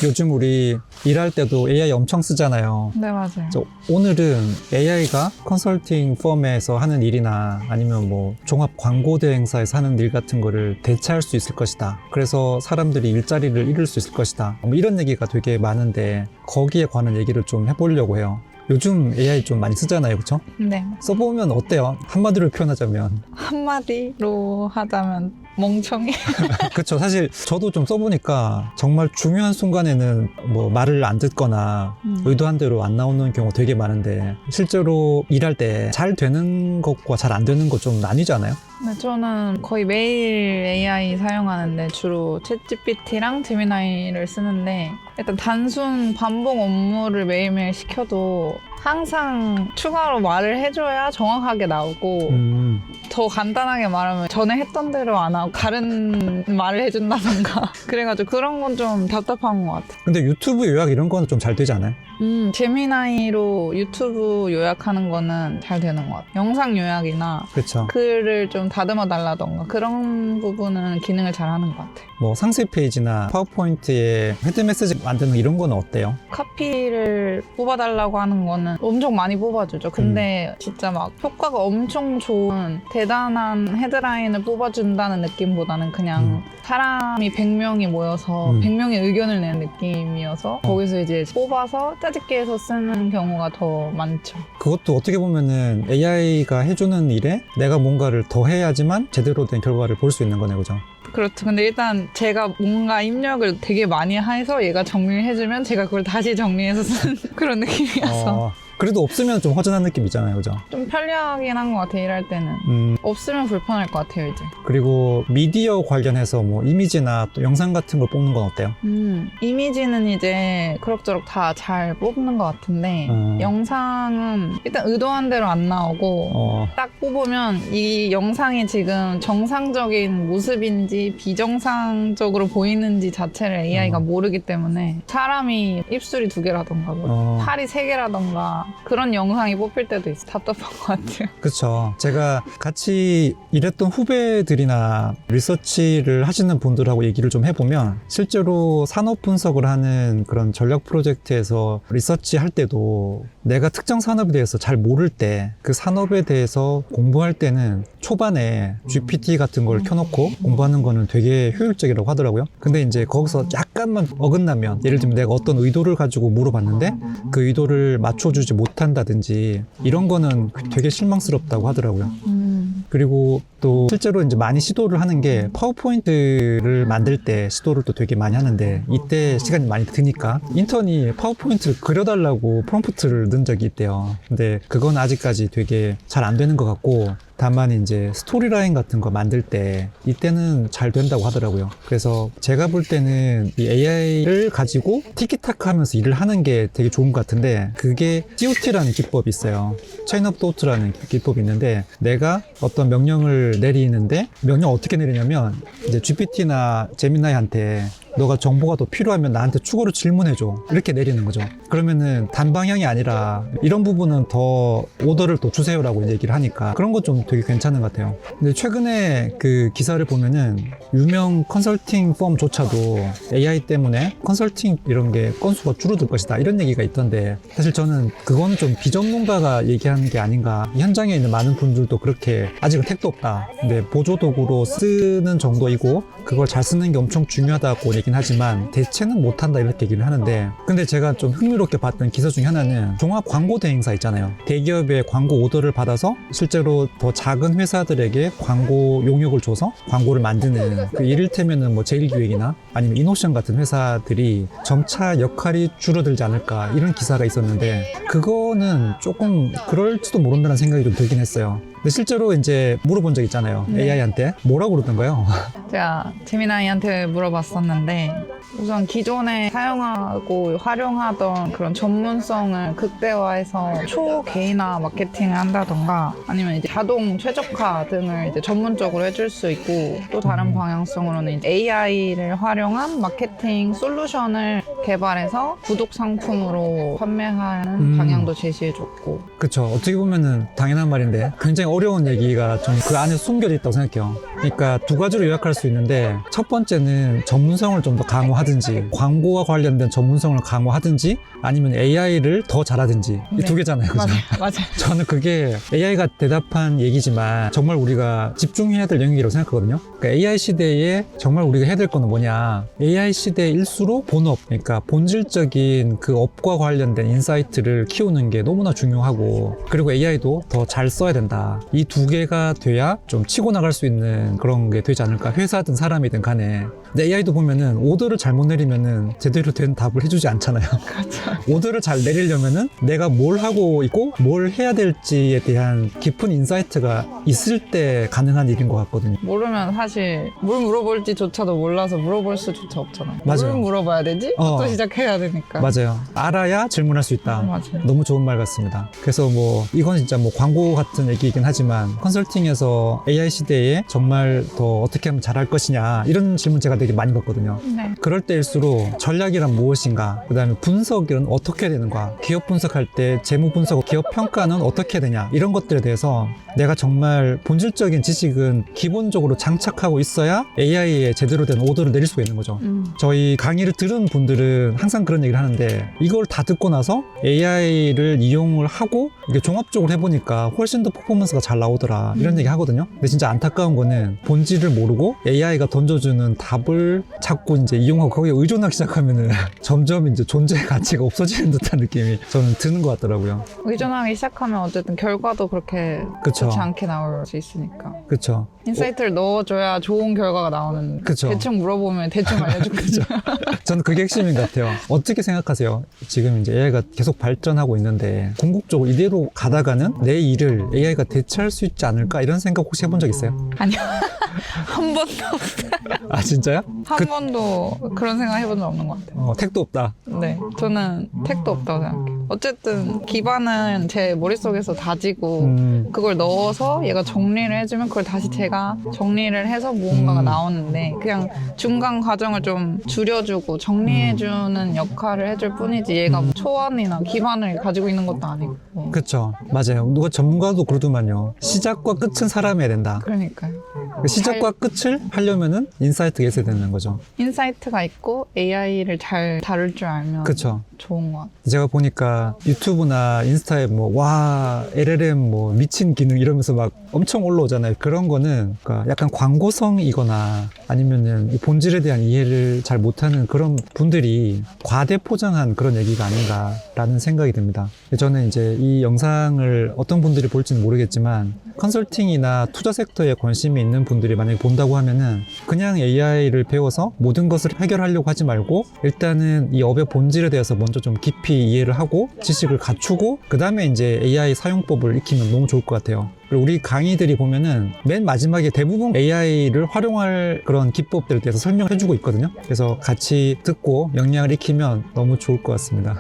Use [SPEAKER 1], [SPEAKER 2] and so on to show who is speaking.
[SPEAKER 1] 요즘 우리 일할 때도 AI 엄청 쓰잖아요.
[SPEAKER 2] 네, 맞아요.
[SPEAKER 1] 그래서 오늘은 AI가 컨설팅 펌에서 하는 일이나 아니면 뭐 종합 광고 대행사에서 하는 일 같은 거를 대체할 수 있을 것이다. 그래서 사람들이 일자리를 잃을 수 있을 것이다. 뭐 이런 얘기가 되게 많은데 거기에 관한 얘기를 좀 해보려고 해요. 요즘 AI 좀 많이 쓰잖아요, 그렇죠?
[SPEAKER 2] 네.
[SPEAKER 1] 써보면 어때요? 한마디로 표현하자면.
[SPEAKER 2] 한마디로 하자면 멍청해.
[SPEAKER 1] 그렇죠. 사실 저도 좀 써보니까 정말 중요한 순간에는 뭐 말을 안 듣거나 의도한 대로 안 나오는 경우가 되게 많은데 실제로 일할 때 잘 되는 것과 잘 안 되는 것 좀 나뉘잖아요.
[SPEAKER 2] 네, 저는 거의 매일 AI 사용하는데 주로 챗GPT랑 제미나이를 쓰는데 일단 단순 반복 업무를 매일매일 시켜도 항상 추가로 말을 해줘야 정확하게 나오고 더 간단하게 말하면 전에 했던 대로 안 하고 다른 말을 해준다던가 그래가지고 그런 건 좀 답답한 것 같아요.
[SPEAKER 1] 근데 유튜브 요약 이런 거는 좀 잘 되지 않아요?
[SPEAKER 2] 제미나이로 유튜브 요약하는 거는 잘 되는 것 같아요. 영상 요약이나
[SPEAKER 1] 그렇죠.
[SPEAKER 2] 글을 좀 다듬어 달라던가 그런 부분은 기능을 잘 하는 것 같아요.
[SPEAKER 1] 뭐 상세 페이지나 파워포인트에 헤드 메시지 만드는 이런 거는 어때요?
[SPEAKER 2] 카피를 뽑아달라고 하는 거는 엄청 많이 뽑아주죠. 근데 진짜 막 효과가 엄청 좋은 대단한 헤드라인을 뽑아준다는 느낌보다는 그냥 사람이 100명이 모여서 100명의 의견을 내는 느낌이어서 거기서 이제 뽑아서 짜집게 해서 쓰는 경우가 더 많죠.
[SPEAKER 1] 그것도 어떻게 보면은 AI가 해주는 일에 내가 뭔가를 더 해야지만 제대로 된 결과를 볼 수 있는 거네, 그죠?
[SPEAKER 2] 그렇죠. 근데 일단 제가 뭔가 입력을 되게 많이 해서 얘가 정리를 해주면 제가 그걸 다시 정리해서 쓰는 그런 느낌이어서
[SPEAKER 1] 그래도 없으면 좀 허전한 느낌 있잖아요, 그죠?
[SPEAKER 2] 좀 편리하긴 한 것 같아요, 일할 때는. 없으면 불편할 것 같아요, 이제.
[SPEAKER 1] 그리고 미디어 관련해서 뭐 이미지나 또 영상 같은 걸 뽑는 건 어때요?
[SPEAKER 2] 이미지는 이제 그럭저럭 다 잘 뽑는 것 같은데 영상은 일단 의도한 대로 안 나오고 딱 뽑으면 이 영상이 지금 정상적인 모습인지 비정상적으로 보이는지 자체를 AI가 모르기 때문에 사람이 입술이 2개라던가 뭐 팔이 3개라던가 그런 영상이 뽑힐 때도 있어. 답답한 것 같아요.
[SPEAKER 1] 그렇죠. 제가 같이 일했던 후배들이나 리서치를 하시는 분들하고 얘기를 좀 해보면 실제로 산업 분석을 하는 그런 전략 프로젝트에서 리서치 할 때도 내가 특정 산업에 대해서 잘 모를 때 그 산업에 대해서 공부할 때는 초반에 GPT 같은 걸 켜놓고 공부하는 거는 되게 효율적이라고 하더라고요. 근데 이제 거기서 약간만 어긋나면 예를 들면 내가 어떤 의도를 가지고 물어봤는데 그 의도를 맞춰주지 못한다든지 이런 거는 되게 실망스럽다고 하더라고요. 그리고 또 실제로 이제 많이 시도를 하는 게 파워포인트를 만들 때 시도를 또 되게 많이 하는데 이때 시간이 많이 드니까 인턴이 파워포인트를 그려달라고 프롬프트를 넣은 적이 있대요. 근데 그건 아직까지 되게 잘 안 되는 것 같고 다만 이제 스토리라인 같은 거 만들 때 이때는 잘 된다고 하더라고요. 그래서 제가 볼 때는 이 AI를 가지고 티키타카 하면서 일을 하는 게 되게 좋은 것 같은데 그게 COT라는 기법이 있어요. 체인 오브 토트라는 기법이 있는데 내가 어떤 명령을 내리는데 명령 어떻게 내리냐면 이제 GPT나 제미나이한테 너가 정보가 더 필요하면 나한테 추가로 질문해줘 이렇게 내리는 거죠. 그러면은 단방향이 아니라 이런 부분은 더 오더를 더 주세요라고 얘기를 하니까 그런 거 좀 되게 괜찮은 것 같아요. 근데 최근에 그 기사를 보면은 유명 컨설팅 펌조차도 AI 때문에 컨설팅 이런 게 건수가 줄어들 것이다 이런 얘기가 있던데 사실 저는 그거는 좀 비전문가가 얘기하는 게 아닌가. 현장에 있는 많은 분들도 그렇게 아직은 택도 없다. 근데 보조도구로 쓰는 정도이고 그걸 잘 쓰는 게 엄청 중요하다고 얘기는 하지만 대체는 못한다 이렇게 얘기를 하는데 근데 제가 좀 흥미롭게 봤던 기사 중에 하나는 종합 광고 대행사 있잖아요. 대기업의 광고 오더를 받아서 실제로 더 작은 회사들에게 광고 용역을 줘서 광고를 만드는 그 이를테면은 뭐 제일기획이나 아니면 이노션 같은 회사들이 점차 역할이 줄어들지 않을까 이런 기사가 있었는데 그거는 조금 그럴지도 모른다는 생각이 좀 들긴 했어요. 근데 실제로 이제 물어본 적 있잖아요. AI한테 뭐라고 그러던가요?
[SPEAKER 2] 제가 제미나이한테 물어봤었는데 우선 기존에 사용하고 활용하던 그런 전문성을 극대화해서 초개인화 마케팅을 한다던가 아니면 이제 자동 최적화 등을 이제 전문적으로 해줄 수 있고 또 다른 방향성으로는 이제 AI를 활용한 마케팅 솔루션을 개발해서 구독 상품으로 판매하는 방향도 제시해줬고
[SPEAKER 1] 그쵸. 어떻게 보면은 당연한 말인데 굉장히 어려운 얘기가 좀 그 안에 숨겨져 있다고 생각해요. 그러니까 두 가지로 요약할 수 있는데, 첫 번째는 전문성을 좀 더 강화하든지, 광고와 관련된 전문성을 강화하든지, 아니면 AI를 더 잘하든지, 이 두 개잖아요. 그죠?
[SPEAKER 2] 맞아요.
[SPEAKER 1] 저는 그게 AI가 대답한 얘기지만 정말 우리가 집중해야 될 영역이라고 생각하거든요. 그러니까 AI 시대에 정말 우리가 해야 될 거는 뭐냐, AI 시대일수록 본업, 그러니까 본질적인 그 업과 관련된 인사이트를 키우는 게 너무나 중요하고, 그리고 AI도 더 잘 써야 된다. 이 두 개가 돼야 좀 치고 나갈 수 있는 그런 게 되지 않을까. 회사든 사람이든 간에. 근데 AI도 보면은 오더를 잘못 내리면은 제대로 된 답을 해주지 않잖아요. 오더를 잘 내리려면은 내가 뭘 하고 있고 뭘 해야 될지에 대한 깊은 인사이트가 있을 때 가능한 일인 것 같거든요.
[SPEAKER 2] 모르면 사실 뭘 물어볼지조차도 몰라서 물어볼 수조차 없잖아요.
[SPEAKER 1] 맞아요.
[SPEAKER 2] 뭘 물어봐야 되지? 부터 시작해야 되니까.
[SPEAKER 1] 맞아요. 알아야 질문할 수 있다.
[SPEAKER 2] 맞아요.
[SPEAKER 1] 너무 좋은 말 같습니다. 그래서 뭐 이건 진짜 뭐 광고 같은 얘기이긴 하지만, 컨설팅에서 AI 시대에 정말 더 어떻게 하면 잘할 것이냐, 이런 질문 제가 되게 많이 받거든요.
[SPEAKER 2] 네.
[SPEAKER 1] 그럴 때일수록 전략이란 무엇인가, 그 다음에 분석은 어떻게 되는가, 기업 분석할 때 재무 분석, 기업 평가는 어떻게 되냐, 이런 것들에 대해서 내가 정말 본질적인 지식은 기본적으로 장착하고 있어야 AI에 제대로 된 오더를 내릴 수가 있는 거죠. 저희 강의를 들은 분들은 항상 그런 얘기를 하는데, 이걸 다 듣고 나서 AI를 이용을 하고 이게 종합적으로 해보니까 훨씬 더 퍼포먼스가 잘 나오더라, 이런 얘기 하거든요. 근데 진짜 안타까운 거는 본질을 모르고 AI가 던져주는 답을 자꾸 이제 이용하고 거기에 의존하기 시작하면은 점점 이제 존재의 가치가 없어지는 듯한 느낌이 저는 드는 것 같더라고요.
[SPEAKER 2] 의존하기 시작하면 어쨌든 결과도 그렇게
[SPEAKER 1] 그쵸.
[SPEAKER 2] 좋지 않게 나올 수 있으니까.
[SPEAKER 1] 그쵸.
[SPEAKER 2] 인사이트를 넣어줘야 좋은 결과가 나오는.
[SPEAKER 1] 그쵸.
[SPEAKER 2] 대충 물어보면 대충 알려주거든요.
[SPEAKER 1] 저는 그게 핵심인 것 같아요. 어떻게 생각하세요? 지금 이제 AI가 계속 발전하고 있는데 궁극적으로 이대로 가다가는 내 일을 AI가 대체할 수 있지 않을까, 이런 생각 혹시 해본 적 있어요?
[SPEAKER 2] 아니요. 한 번도 없어요.
[SPEAKER 1] 아 진짜요?
[SPEAKER 2] 한 번도 그런 생각 해본 적 없는 것 같아요.
[SPEAKER 1] 택도 없다.
[SPEAKER 2] 네, 저는 택도 없다고 생각해요. 어쨌든 기반은 제 머릿속에서 다지고 그걸 넣어서 얘가 정리를 해주면 그걸 다시 제가 정리를 해서 무언가가 나오는데, 그냥 중간 과정을 좀 줄여주고 정리해주는 역할을 해줄 뿐이지 얘가 뭐 초안이나 기반을 가지고 있는 것도 아니고.
[SPEAKER 1] 그쵸. 맞아요. 누가 전문가도 그러더만요. 시작과 끝은 사람이 해야 된다.
[SPEAKER 2] 그러니까요.
[SPEAKER 1] 시작과 끝을 하려면은 인사이트가 있어야 되는 거죠.
[SPEAKER 2] 인사이트가 있고 AI를 잘 다룰 줄 알면
[SPEAKER 1] 그쵸.
[SPEAKER 2] 좋은 것 같아요.
[SPEAKER 1] 제가 보니까 유튜브나 인스타에 와, LLM 미친 기능 이러면서 막 엄청 올라오잖아요. 그런 거는 그러니까 약간 광고성이거나 아니면은 이 본질에 대한 이해를 잘 못하는 그런 분들이 과대 포장한 그런 얘기가 아닌가라는 생각이 듭니다. 저는 이제 이 영상을 어떤 분들이 볼지는 모르겠지만, 컨설팅이나 투자 섹터에 관심이 있는 분들이 만약에 본다고 하면은 그냥 AI를 배워서 모든 것을 해결하려고 하지 말고, 일단은 이 업의 본질에 대해서 먼저 좀 깊이 이해를 하고 지식을 갖추고 그 다음에 이제 AI 사용법을 익히면 너무 좋을 것 같아요. 그리고 우리 강의들이 보면은 맨 마지막에 대부분 AI를 활용할 그런 기법들에 대해서 설명해 주고 있거든요. 그래서 같이 듣고 역량을 익히면 너무 좋을 것 같습니다.